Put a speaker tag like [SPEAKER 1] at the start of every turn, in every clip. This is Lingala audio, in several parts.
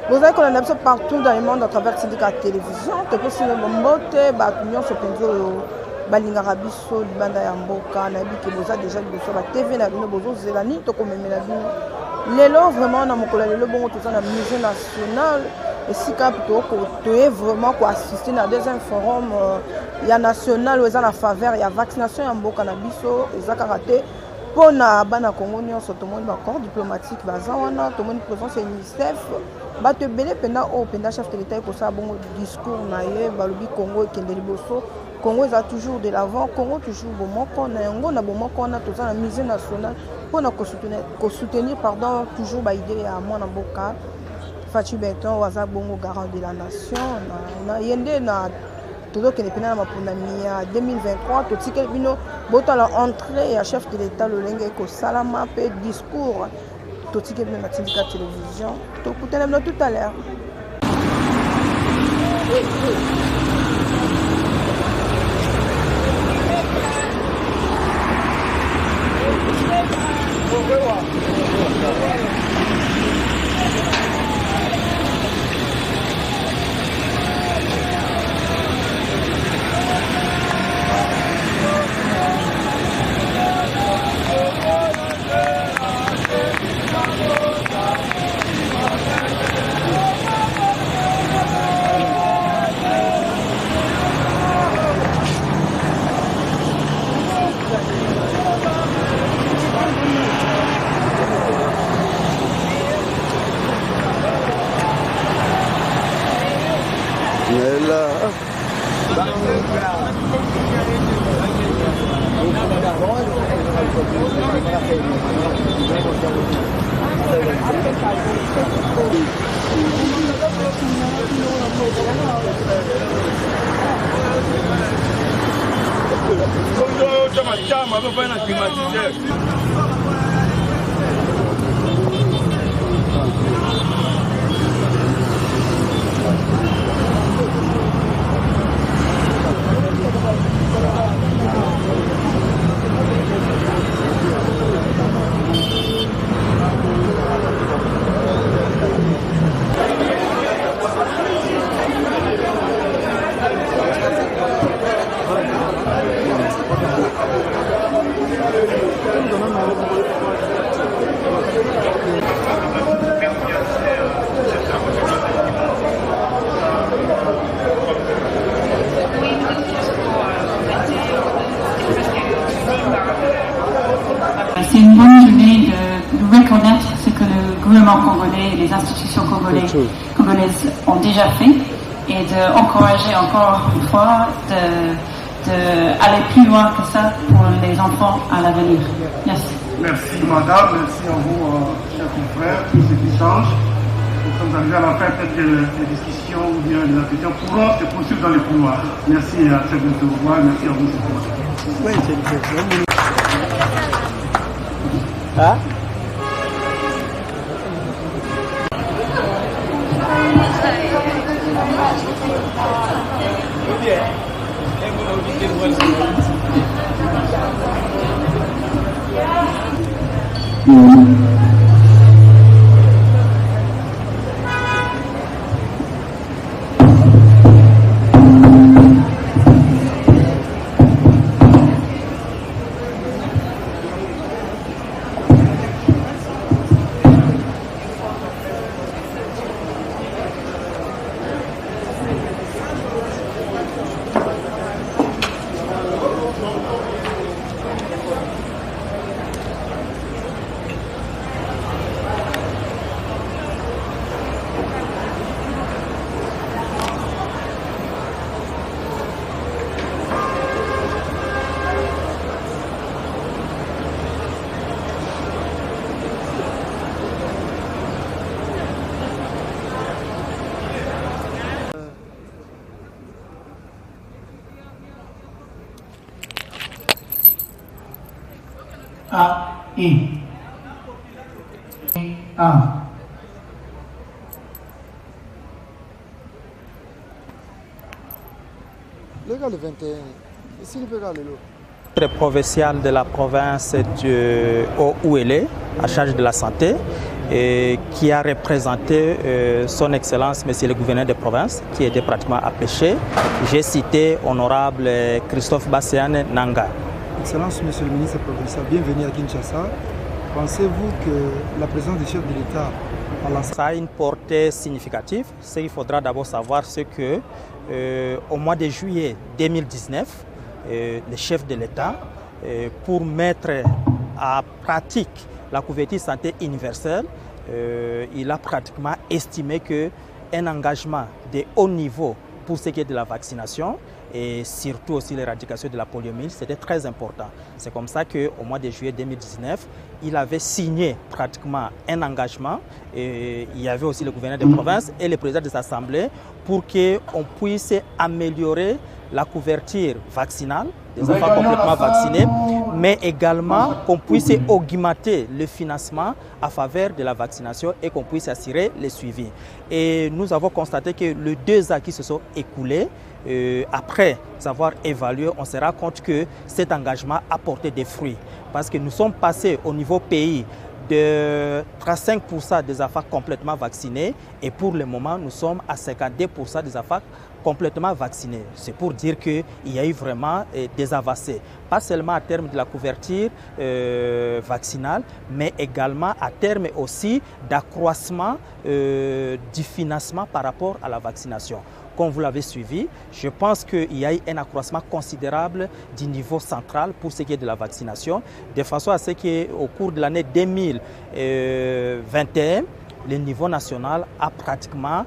[SPEAKER 1] Vous avez qu'on a partout dans le monde à travers la télévision. Tu peux signer mon mbote, l'union se pense balingaka biso libanda ya mboka na bi ke boza déjà liboso ba TV na bino bozo zelani to komemela bino. Lelo vraiment na mokola lelo bongo tout ça na musée national et si cap to vraiment ko assister na deuxième forum ya national où la faveur ya vaccination ya mboka na biso ezaka raté pour na bana Congo nyonso to moni ba corps diplomatique baza wana to moni présence ya UNICEF ba te belé pendant chef de l'état ko sa bongo discours na ye balobi Congo ekende liboso. Congo est toujours de l'avant, Congo toujours bon moko na yango na bon moko na toza na musée national pour na ko soutenir pardon toujours ba idée ya mwana mboka Fatou Benton waza bongo garant de la nation na yende na todo ke pena na mapundami ya 2023 to tikel bino bota la entrée ya chef de l'état le lenge ko salama pe discours to tikel bino na syndicat télévision to kutana tout à l'heure.
[SPEAKER 2] C'est une bonne journée de reconnaître ce que le gouvernement congolais et les institutions congolaises ont déjà fait et d'encourager encore une fois d'aller plus loin que ça pour les enfants à l'avenir. Merci.
[SPEAKER 3] Merci madame, merci à vous, chers confrères, pour cet échange. Nous sommes arrivés à la fin peut-être des discussions ou bien des affections pourront se poursuivre dans les couloirs. Merci et à très bientôt. Au revoir, merci à vous.
[SPEAKER 4] Hein?
[SPEAKER 3] A, I. A.
[SPEAKER 4] Le 21, ici le pégal
[SPEAKER 5] Provincial de la province où elle est, à charge de la santé, qui a représenté son Excellence, Monsieur le gouverneur de province, qui était pratiquement empêché. J'ai cité honorable Christophe Bassiane Nanga.
[SPEAKER 4] Excellence, Monsieur le ministre provincial, bienvenue à Kinshasa. Pensez-vous que la présence du chef de l'État
[SPEAKER 5] ça a une portée significative. Ce qu'il faudra d'abord savoir, c'est que au mois de juillet 2019, le chef de l'État, pour mettre à pratique la couverture santé universelle, il a pratiquement estimé qu'un engagement de haut niveau pour ce qui est de la vaccination et surtout aussi l'éradication de la poliomyélite, c'était très important. C'est comme ça qu'au mois de juillet 2019, il avait signé pratiquement un engagement. Et il y avait aussi le gouverneur de province et le président des assemblées pour qu'on puisse améliorer la couverture vaccinale des enfants complètement vaccinés, mais également qu'on puisse augmenter le financement à faveur de la vaccination et qu'on puisse assurer le suivi. Et nous avons constaté que les 2 ans qui se sont écoulés, après avoir évalué, on se rend compte que cet engagement a porté des fruits. Parce que nous sommes passés au niveau pays de 35% des enfants complètement vaccinés et pour le moment, nous sommes à 52% des enfants complètement vaccinés. C'est pour dire qu'il y a eu vraiment des avancées, pas seulement à terme de la couverture vaccinale, mais également à terme aussi d'accroissement du financement par rapport à la vaccination. Comme vous l'avez suivi, je pense qu'il y a eu un accroissement considérable du niveau central pour ce qui est de la vaccination, de façon à ce qu'au cours de l'année 2021, le niveau national a pratiquement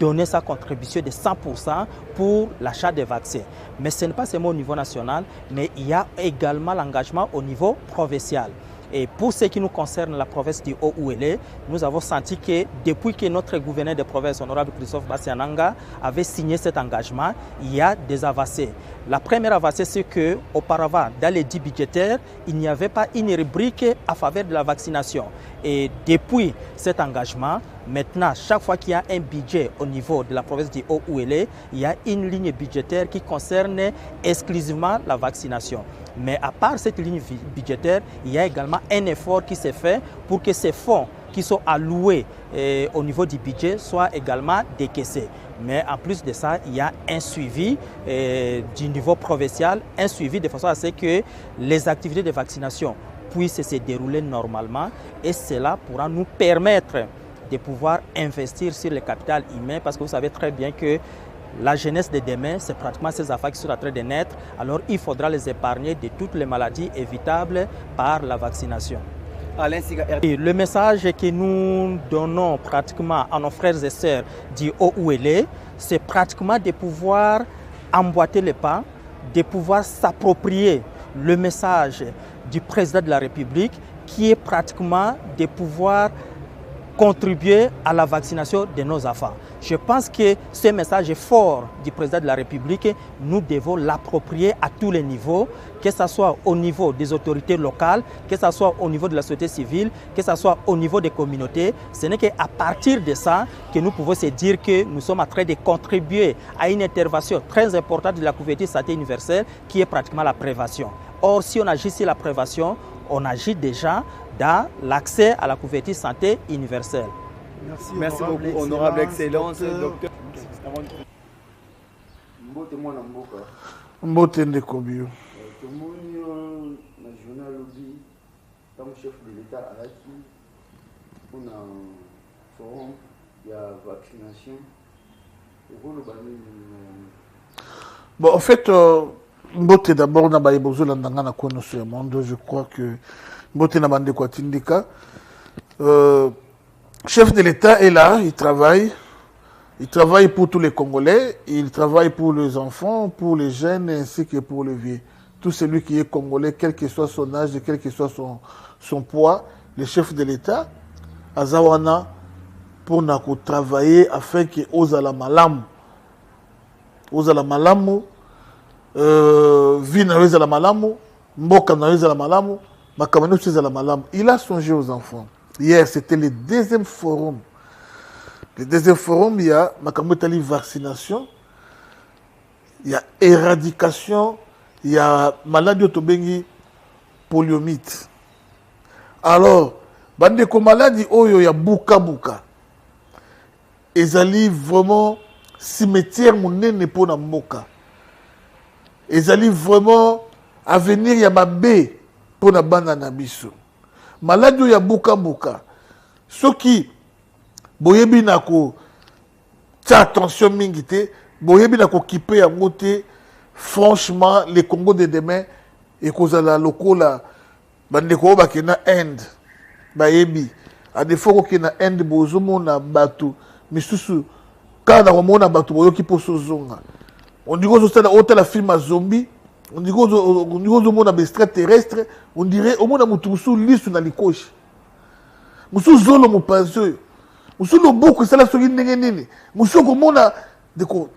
[SPEAKER 5] donné sa contribution de 100% pour l'achat des vaccins. Mais ce n'est pas seulement au niveau national, mais il y a également l'engagement au niveau provincial. Et pour ce qui nous concerne la province du Haut-Ouélé, nous avons senti que depuis que notre gouverneur de province, honorable Christophe Bassiane Nanga, avait signé cet engagement, il y a des avancées. La première avancée, c'est qu'auparavant, dans les 10 budgétaires, il n'y avait pas une rubrique à faveur de la vaccination. Et depuis cet engagement, maintenant, chaque fois qu'il y a un budget au niveau de la province du Haut-Ouélé, il y a une ligne budgétaire qui concerne exclusivement la vaccination. Mais à part cette ligne budgétaire, il y a également un effort qui s'est fait pour que ces fonds qui sont alloués au niveau du budget soient également décaissés. Mais en plus de ça, il y a un suivi du niveau provincial, un suivi de façon à ce que les activités de vaccination puissent se dérouler normalement et cela pourra nous permettre de pouvoir investir sur le capital humain parce que vous savez très bien que la jeunesse de demain, c'est pratiquement ces enfants qui sont en train de naître. Alors, il faudra les épargner de toutes les maladies évitables par la vaccination. Et le message que nous donnons pratiquement à nos frères et sœurs du Haut-Ouélé, c'est pratiquement de pouvoir emboîter les pas, de pouvoir s'approprier le message du président de la République qui est pratiquement de pouvoir contribuer à la vaccination de nos enfants. Je pense que ce message fort du président de la République, nous devons l'approprier à tous les niveaux, que ce soit au niveau des autorités locales, que ce soit au niveau de la société civile, que ce soit au niveau des communautés. Ce n'est qu'à partir de ça que nous pouvons se dire que nous sommes en train de contribuer à une intervention très importante de la couverture santé universelle qui est pratiquement la prévention. Or, si on agit sur la prévention, on agit déjà dans l'accès à la couverture santé universelle.
[SPEAKER 6] Merci beaucoup, honorable excellence, docteur.
[SPEAKER 7] Mbote ndeko bio.
[SPEAKER 8] Tomoni na journal lobby comme chef de l'État à l'ACI pour un forum il y a vaccination.
[SPEAKER 7] Bon, en fait, Mbote d'abord na baye bozo landanga na kono sur le monde. Je crois que Mbote na bande kwa tindika. Chef de l'État est là, il travaille. Il travaille pour tous les Congolais, il travaille pour les enfants, pour les jeunes ainsi que pour les vieux. Tout celui qui est Congolais, quel que soit son âge, quel que soit son poids, le chef de l'État, Azawana, pour travailler afin que Ozala Malamu, Vina Ozala Malamu, Mboka Ozala Malamu, Makamano Ozala Malamu. Il a songé aux enfants. Hier, c'était le deuxième forum. Le deuxième forum, il y a Makamotali vaccination, il y a éradication, il y a maladie autobengi poliomyélite. Alors, bandeko maladi oyo ya buka buka ezali vraiment cimetière monene pona mboka ezali vraiment avenir ya mabe pona bana na biso maladi oyo ya buka buka soki boyebi na ko tia attention mingi te boyebi na ko kipe yango te franchement le Congo de demain ekozala lokola bandeko oyo bakenda Inde bayebi adefo kokenda Inde bozomona bato misusu kaka na komona bato boyoki mposo ozonga ondiko ozosala otala film ya zombie ondiko ozomona baextraterrestre ondire omona motu mosusu lisu na likoshi mosusu zolo mopanzi oyo mosusu loboko esala soki ndenge nini mosusu okomona deko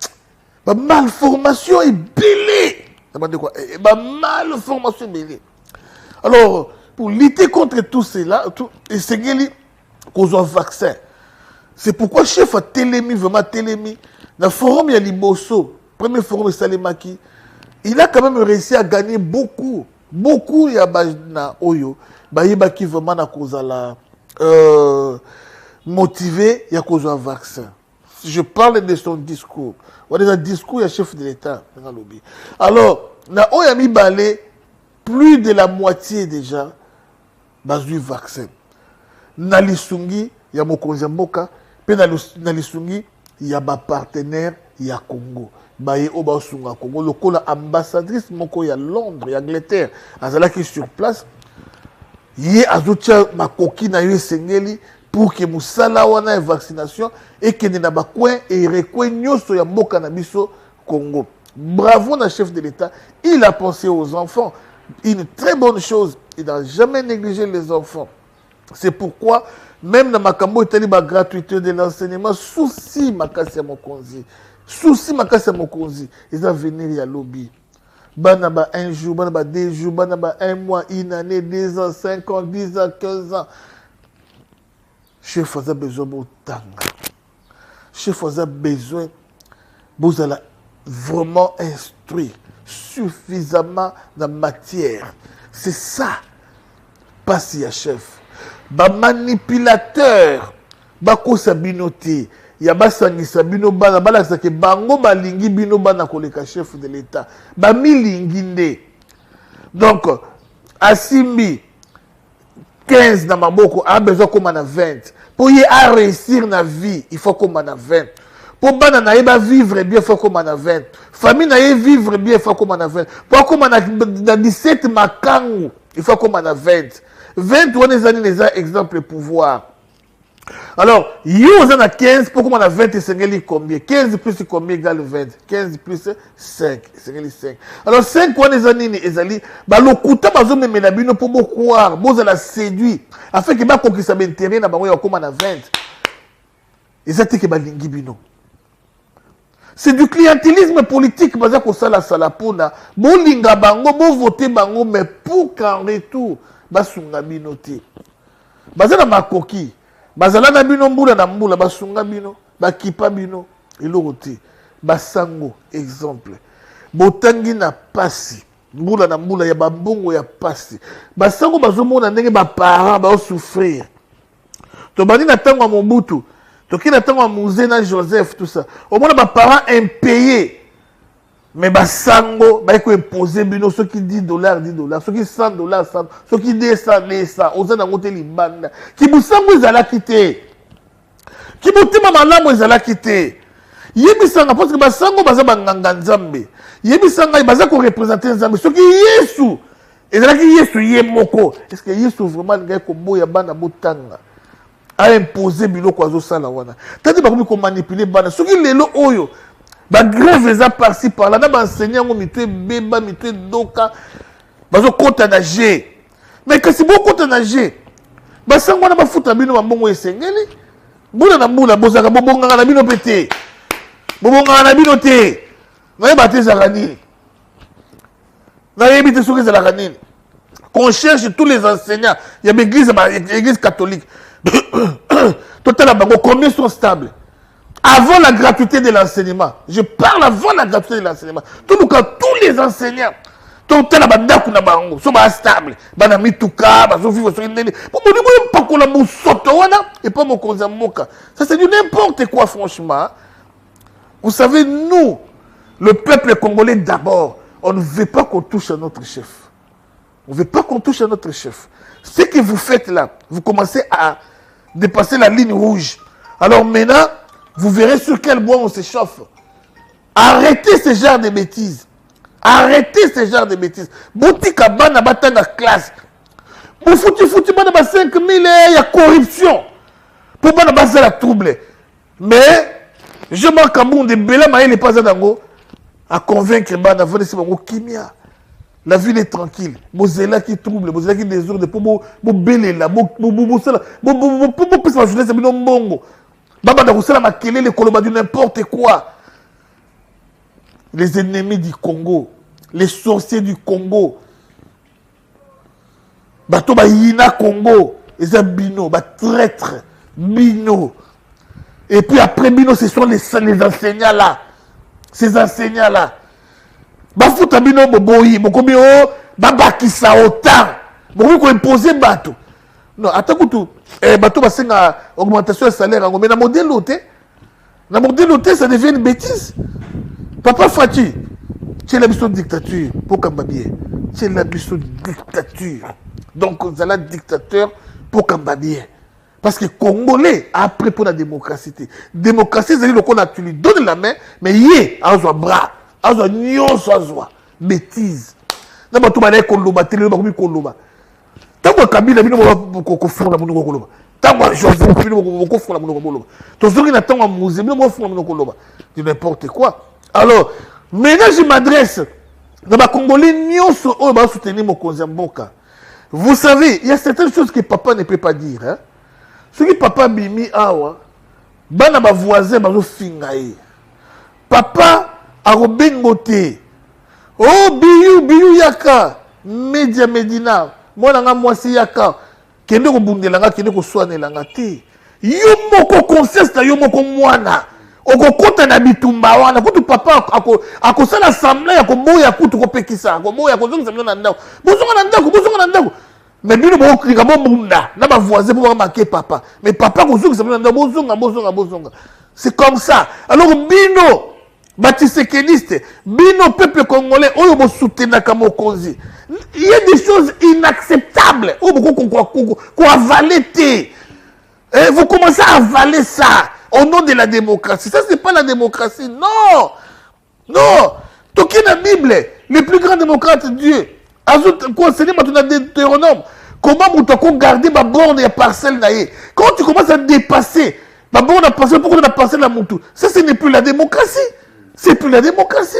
[SPEAKER 7] bamalformation ebele bamalformation ebele. Alors pour lutter contre tout cela esengeli kozwa vaccin. C'est pourquoi chef a Télémi, vraiment Télémi, dans le forum il y a Liboso, premier forum de Salemaki, il a quand même réussi à gagner beaucoup, il y a na Oyo, Baïba qui vraiment na cause la motivé, il y a cause un vaccin. Je parle de son discours. On est un discours, il y a chef de l'État. Alors, na Oyo mi balé, plus de la moitié déjà, bazu vaccin. Na Lisungi, il y a Mokonzi Mboka, puis dans l'Isungi, il y a des partenaires, il y a Congo. Baye Oba Sunga Congo, le col ambassadrice Moko, il y a Londres, il y a Angleterre. Azala qui est sur place. Il y a Azutia Makoki na yo Sengeli pour que Moussala wana ait vaccination et que ne ba coin et recoin nyoso ya Mboka na biso Congo. Bravo na chef de l'État, il a pensé aux enfants. Une très bonne chose, il n'a jamais négligé les enfants. C'est pourquoi même dans Makambo itali ba gratuité de l'enseignement souci makasi ya mokonzi ils ont venir ya lobby bana ba un jour bana ba 2 jours bana ba 1 mois une année 2 ans 5 ans 10 ans 15 ans chef a besoin botanga chef a besoin bozala vraiment instruit suffisamment de matière. C'est ça passe ya chef. Ba manipulateur bakosa bino te ya basangisa bino bana balakisa ke bango balingi bino bana koleka chef de l'État ba milingi nde. Donc asimbi 15 na maboko a besoin comme na 20 pour y a réussir na vie il faut comme na 20 pour bana na yeba vivre bien il faut comme na 20 famille na yeba vivre bien il faut comme na 20 pour comme na 17 makangu il faut comme na 20 21 années les exemples de pouvoir. Alors, il y a 15, pourquoi on a 20 et 5 combien 15 plus combien égale 20 15 plus 5, c'est 5. Alors, 5 années, les années, le couteau, pour me croire, vous la séduit, afin que vous conquistez l'intérêt, comme on a 20. Et ça, c'est que vous c'est du clientélisme politique, basé sur la salapona. Vous linga bango, vous votez bango, mais pour qu'en retour, basunga bino te bazala makoki bazala na bino mbula na mbula basunga bino bakipa bino eloko te basango exemple botangi na pasi mbula na mbula ya bambongo ya pasi basango bazomona ndenge ba parents ba souffrir to bani na tango ya Mobutu to kina tango ya Musée na Joseph tout ça au moins ba parents impayés. Mais basango ba ko imposer bino ceux qui $10 ceux qui $100 ceux qui $200 oza na ngote libanda ki busango ezala kité ki botima malamu ezala kité yebisanga parce que basango baza banganga nzambe yebisanga baza ko représenter nzambe ceux qui Yesu ezala ki Yesu ye moko est-ce que Yesu vraiment ngai ko boya bana botanga a imposer bino ko azosala wana tandi ba ko manipuler bana ceux qui lelo oyo ba grève eza par-ci par-là na ba enseignant ngo mitwe beba mitwe doka bazo kota na G mais kasi bo kota na G basango na bafuta bino bambongo esengeli mbula na mbula bozaka bobonga na bino pete bobonga na bino te na yeba te zaka nini na yebi te soki zaka nini qu'on cherche tous les enseignants il y a l'église catholique total bango combien sont stables avant la gratuité de l'enseignement. Je parle avant la gratuité de l'enseignement. Tous les enseignants, Tout la banda kuna bango, so ba stable, bana mituka, ba so vivre sur une nene. Bon, moi pas qu'on la moussoto wana et pas mon konzamoka. Ça c'est du n'importe quoi franchement. Vous savez, nous, le peuple congolais d'abord, on ne veut pas qu'on touche à notre chef. On ne veut pas qu'on touche à notre chef. Ce que vous faites là, vous commencez à dépasser la ligne rouge. Alors maintenant, vous verrez sur quel bois on s'échauffe. Arrêtez ce genre de bêtises. Arrêtez ce genre de bêtises. Boutique à bana batana classe. Vous foutez bana ba 5 000, il y a corruption. Pour bana basa la trouble. Mais, je manque à mon de Bela Maï n'est pas à convaincre bana venez c'est mon kimia. La ville est tranquille. Mozela qui trouble, Mozela qui désordre, pour belé là, pour la jeunesse, c'est mon bongo. Baba da ma kélé, les colomba du n'importe quoi. Les ennemis du Congo, les sorciers du Congo, bato ba yina Congo, les bino, ba traître, bino. Et puis après bino, ce sont les enseignants là. Ces enseignants là. Bafuta bino boboyi, bokomi o, babakisa autant. Bokomi ko imposer bato. Non, attends tout. Bato ba senga augmentation de salaire, mais na modèle loté. Na modèle loté, ça devient une bêtise. Papa Fati, c'est la mission de dictature pour Kambabie. C'est la mission de dictature. Donc, vous allez être dictateur pour Kambabie. Parce que Congolais, après pour la démocratie, démocratie, c'est le qu'on a tué. Donne la main, mais yé, à un bras, à un nion, à un bêtise. N'a pas tout mal Koloba, télé, Koloba. Tant que Kabila, il va beaucoup faire la mono Koloba. Tant que Joseph, il va beaucoup faire la mono Koloba. Tous ceux qui n'attendent pas Mouzé, il va beaucoup faire la mono Koloba. C'est n'importe quoi. Alors, maintenant je m'adresse dans ma Congolais, on va soutenir mon Konzamboka. Vous savez, il y a certaines choses que papa ne peut pas dire. Hein? Ce que papa bimi awa, bana ba voisin bazo fingaye. Papa a robengote. Oh biyu yaka, media medina. Moi nanga mwasi yaka, kende ko bundelanga, kende ko soanelanga te. Yo moko conscience na yo moko mwana. Okokota na bitumba wana kutu papa akosala assemblée ya koboya kutu kopekisa koboya kozongisa bino na ndako bozonga na ndako mais bino bokolinga bomunda na bavoisin pour marquer papa mais papa kozongisa bino na ndako bozonga c'est comme ça. Alors bino batisekeliste bino peuple congolais oyo bo soutenaka mokonzi, il y a des choses inacceptables oyo boko ko avaler te. Vous commencez à avaler ça au nom de la démocratie. Ça, ce n'est pas la démocratie. Non. Non. Toki la Bible, le plus grand démocrate, Dieu. Conseiller maintenant Deutéronome. Comment vous devez garder ma borne et parcelle naïe. Quand tu commences à dépasser ma borne et parcelle, pourquoi on a passé la moutou? Ça, ce n'est plus la démocratie. C'est plus la démocratie.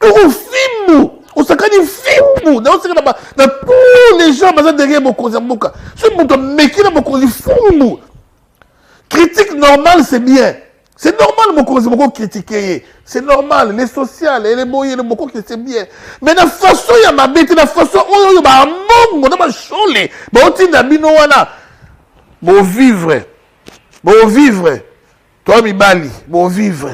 [SPEAKER 7] On filme. On s'en dit film. Dans tous les gens, derrière mon cause. Ce monde qui est mon cause, film. Critique normale, c'est bien. C'est normal, mon cause, mon critiquer. C'est normal. Les sociales, les moyens, les mots, c'est bien. Mais la façon, il y a ma bête, la façon, il y a ma monde, on a ma chole. Bon vivre. Toi, mi bali. Bon vivre.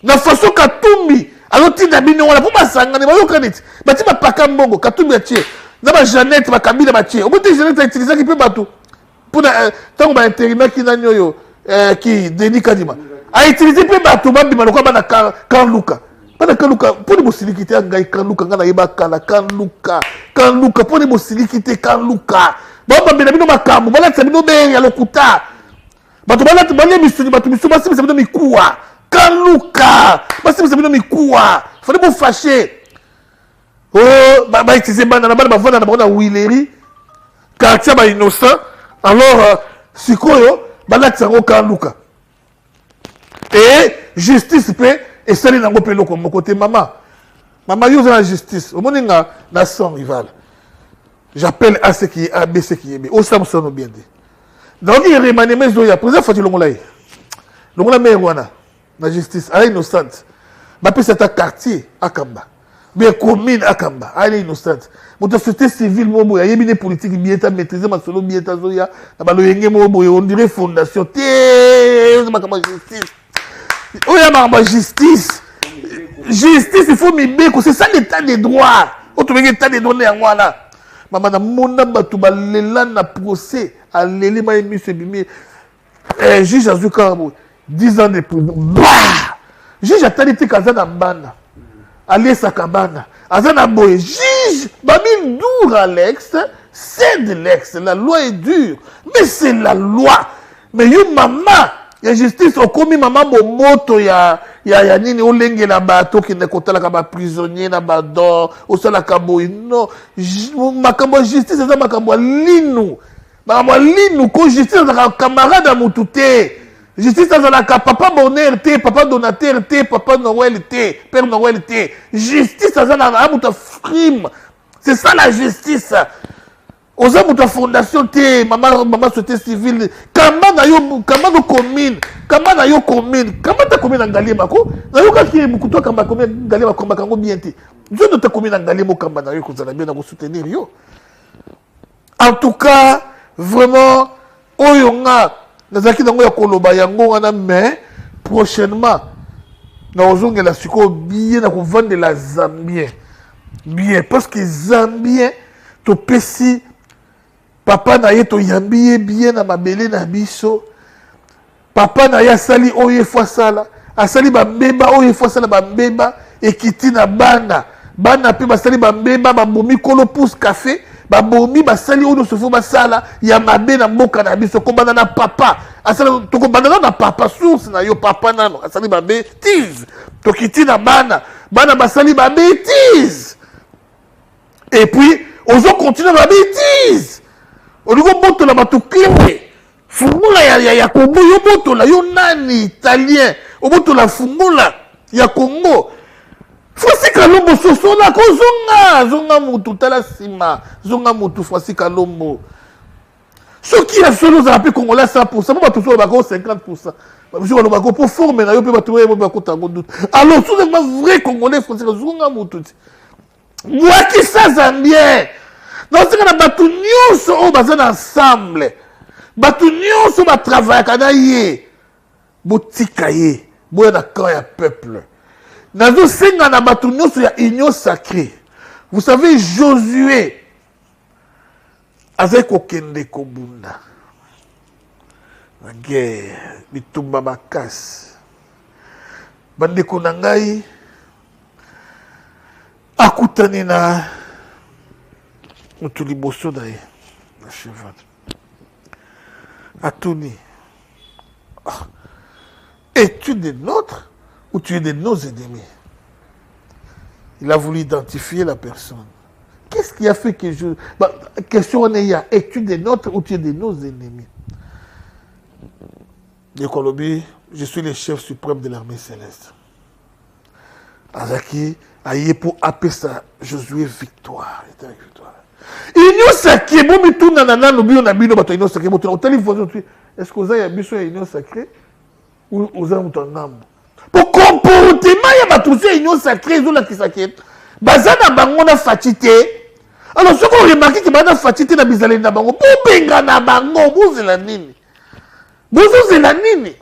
[SPEAKER 7] La façon Katumbi, alors tu n'as bino, on pour ma sangane, ma yokanit. Ma ti ma pakambongo, Katumbi a tué. N'a ma Jeannette, ma Kabila ma tué. Au bout de Jeannette a utilisé qui peut bateau. Pour tant que ma intérimaire qui n'a yo, qui Denis Kadima. A utilisé peu bateau, ma bima, le na Kanluka. Pas de Kanluka, pour les moussilles qui étaient en gaï Kanluka, n'a yeba Kala, Kanluka, pour les moussilles qui étaient Kanluka. Bon, ma bino ma kamu, ma la sabino be, ya lokuta. Bato ma la tibale misuni, bato misuma, si sabino mi kuwa. Kanluka, basi sabino mi kuwa. Fallait vous fâcher. Oh, bah, utiliser banana, bah, Willery, quartier, bah, innocent. Alors, Sikoyo, balak sango Kanluka. Et justice peut, et ça, il n'a pas de mon côté, maman. Maman, il y a la justice. Au moment où na son rival, j'appelle A ce qui est A, B ce qui est B. Au Samson, bien dit. Donc, il y a des maniements, il y a plusieurs fois, l'ongolaï. L'ongolaï, mais la justice, elle est innocente. Ma piste c'est un quartier à Kamba. Bien commune à Kamba. Elle est innocente. Mon société civile, il y a des politiques bien maîtrisées, ma solo bien tazoya, on dirait fondation. Ma justice. Oh, il y a ma justice. justice, il faut m'ibéco. C'est ça l'état des droits. Autre état des droits, là. Maman, na mona batuba lela na procès. À l'élé, ma émis, c'est bimé. Juge Azuka, 10 ans de prison. Bah! Juge Atalite Kazana Bana. Allez, Sakabana. Azana Boye. Juge, Babi Dour, Alex. C'est de l'ex. La loi est dure. Mais c'est la loi. Mais you, maman. Il y a justice au commis maman moto ya nini olenge na bato qui ne kota la kaba prisonnier na bador au sala kabo non makambo justice ça makambo linu ko justice na camarade à mutute justice ça na papa bonheur te papa donateur te papa Noël te père Noël te justice ça na amuta frime c'est ça la justice. Aux hommes de la fondation, maman société civile, comment na yo commune, comment na yo commune, comment ta commune en Galema ko, na yo kaki mukuto kamba commune Galema kamba kango bien te. Dieu de ta commune en Galema kamba na yo ko zala bien na ko soutenir yo. En tout cas, vraiment oyo nga nazaki nango ya koloba yango wana mais prochainement na ozongela siko bien na ko vendre la Zambien. Bien parce que Zambien to pesi papa na ye to yambiye bien na mabele na biso papa na ye asali oye fois sala asali bambeba oye fois sala bambeba ekiti na bana pe basali bambeba babomi kolo pousse café babomi basali oyo sofo basala ya mabe na mboka na biso ko bana na papa asali to ko bana na papa source na yo papa nano asali babe tease to kiti na bana basali babe tease et puis ozo continue ma bêtise. On dit que boto la batukimbe. Fungula ya Congo yo boto la yo nani italien. O boto la fungula ya Congo. Fosi kalombo soso la ko zonga mutu tala sima. Zonga mutu fosi kalombo. Ce qui a solo za pe congolais 100%, pas tout so ba 50%. Je vais le pour former na yo pe batuwe ba ko tango doute. Alors tout le vrai congolais fosi zonga mutu. Moi qui ça Zambien. Non, c'est que batu nyonso o bazana ensemble. Batu nyonso ba travailler kana ye. Botika ye. Boya na camp ya peuple. Nazo senga na batu nyonso ya union sacrée. Vous savez Josué avec okende kobunda. La guerre, bitumba makasi. Bandeko na ngai akutani na Mutuli bosso d'ailleurs, la cheval. Atoni. Es-tu des nôtres ou tu es de nos ennemis? Il a voulu identifier la personne. Qu'est-ce qui a fait que je... question on est, es-tu des nôtres ou tu es de nos ennemis? De Colombie, je suis le chef suprême de l'armée céleste. Azaki, aïe pour appeler ça Josué victoire. Union sacrée, bon, mais tout nanana, nous bions nabino, bato union sacrée, bato téléphone. Est-ce que vous avez biso union sacrée ou vous avez un âme? Pour comportement, il y a bato union sacrée, ils ont la qui sacrée. Bazana bango na fatité. Alors, ce qu'on remarque, que bana fatité na bizalé na bango, pour benga na bango, vous c'est la nini. Vous c'est la nini.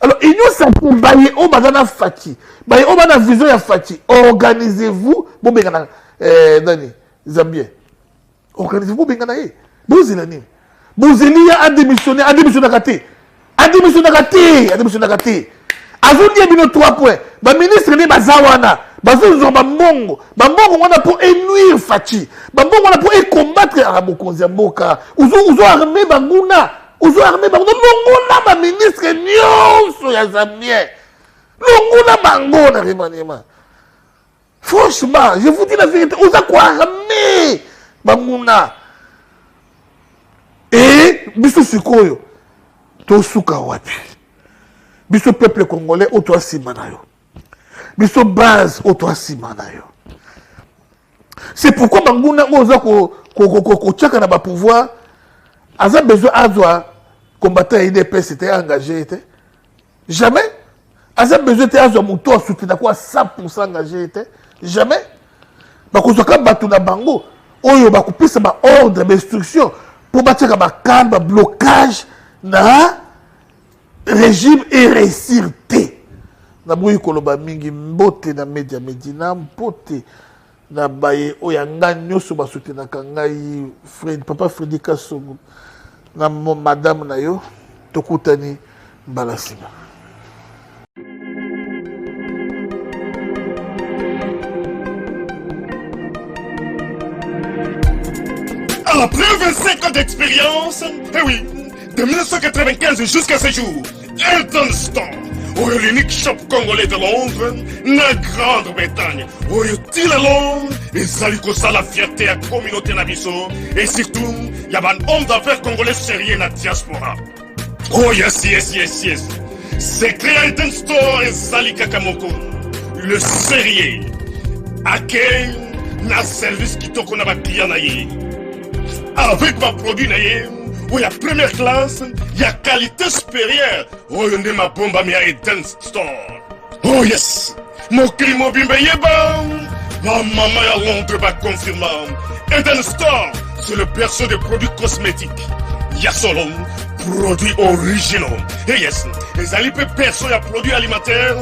[SPEAKER 7] Alors, union sacrée, baye o bazana fati. Baye o bana vision ya fati. Organisez-vous, bon benga na, Dani, Zambien. Organisez-vous bien gagné. Bozilani. Bozilia a démissionné, a démissionné. Azoudi a mis 3 points. Le ministre n'est pas Zawana. Bazouzou Bambongo. Bambongo on a pour énuire Fachi. Bambongo on a pour combattre Arabokonzi Mboka. Ouzo armé Banguna. Ouzo armé Banguna. Longona ma ministre Nyonso ya Zambien. Longona Bangona Rimanema. Franchement, je vous dis la vérité. Ouzo quoi armé Banguna. Et biso sikoyo to suka wapi. Biso peuple congolais au toi simanayo. Biso base au toi simanayo. C'est pourquoi Banguna oza ko tchaka na ba pouvoir aza besoin azwa combattant IDP c'était engagé était. Jamais. Aza besoin te azwa muto a soutenir quoi 100% engagé était. Jamais. Ba ko zoka batu na bango oyo ba kopisa ba ordre d'instruction pour bâtir un calme, blocage na régime et réussir. nabuyi koloba mingi mbote na Media Medina mbote na baye oyanga nyoso basutenaka ngai papa Freddy Kasongo na madame na yo tokutani mbala nsima.
[SPEAKER 9] Après 25 ans d'expérience, eh oui, de 1995 jusqu'à ce jour, Elton Store, l'unique shop congolais de Londres, la Grande-Bretagne, il est Londres, et ça lui cause la fierté à la communauté Nabiso, et surtout, il y a un homme d'affaires congolais sérieux dans la diaspora. Oh yes, yes, yes, yes. C'est créé Elton Store et Zali Kakamoko, le sérieux, à quel na service qui toque on a ma client naïe. Avec ma produit naïe, où il y a première classe, il y a qualité supérieure. Oh, il y a ma bombe à Elton Store. Oh yes, mon crime au bimbe yeba. Ma maman à Londres va confirmer. Elton Store, c'est le perso des produits cosmétiques. Il y a solo produits originaux. Et yes, les alipes perso, il y a produits alimentaires,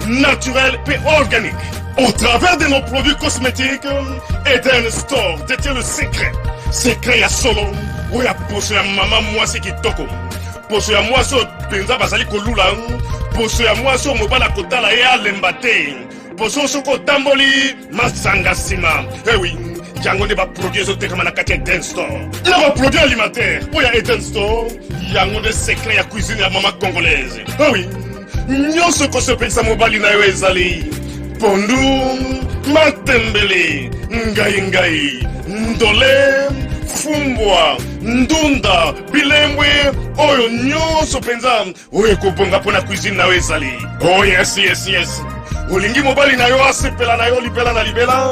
[SPEAKER 9] naturels et organiques. Au travers de nos produits cosmétiques, Elton Store détient le secret. Secret ya solo, où ya poso ya maman moi c'est qui toko. Poso ya moi so benza basali kolula, poso ya moi so mobala kotala ya lembate. Poso so ko tamboli masanga sima. Eh oui, yango ne ba produire zo tekama na kati Elton Store. Na ba produit alimentaire, où ya Elton Store, yango de secret ya cuisine ya maman congolaise. Eh oui, nyonso ko se pensa mobali na yo ezali. Pondu, matembele, ngai, ndole, fumbwa, ndunda, bilembwe, oyo nyonso penza, oyo kobonga pona cuisine na ezali. Oh yes, yes, yes. Olingi mobali na yo asepela na yo libela na libela.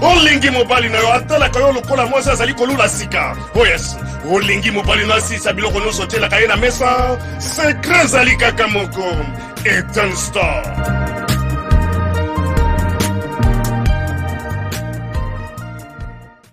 [SPEAKER 9] Olingi mobali na yo atalaka yo lokola mwasi azali kolula sika. Oh yes. Olingi mobali na asisa biloko nyonso otielaka ye na mesa. Secret ezali kaka moko. Elton Store.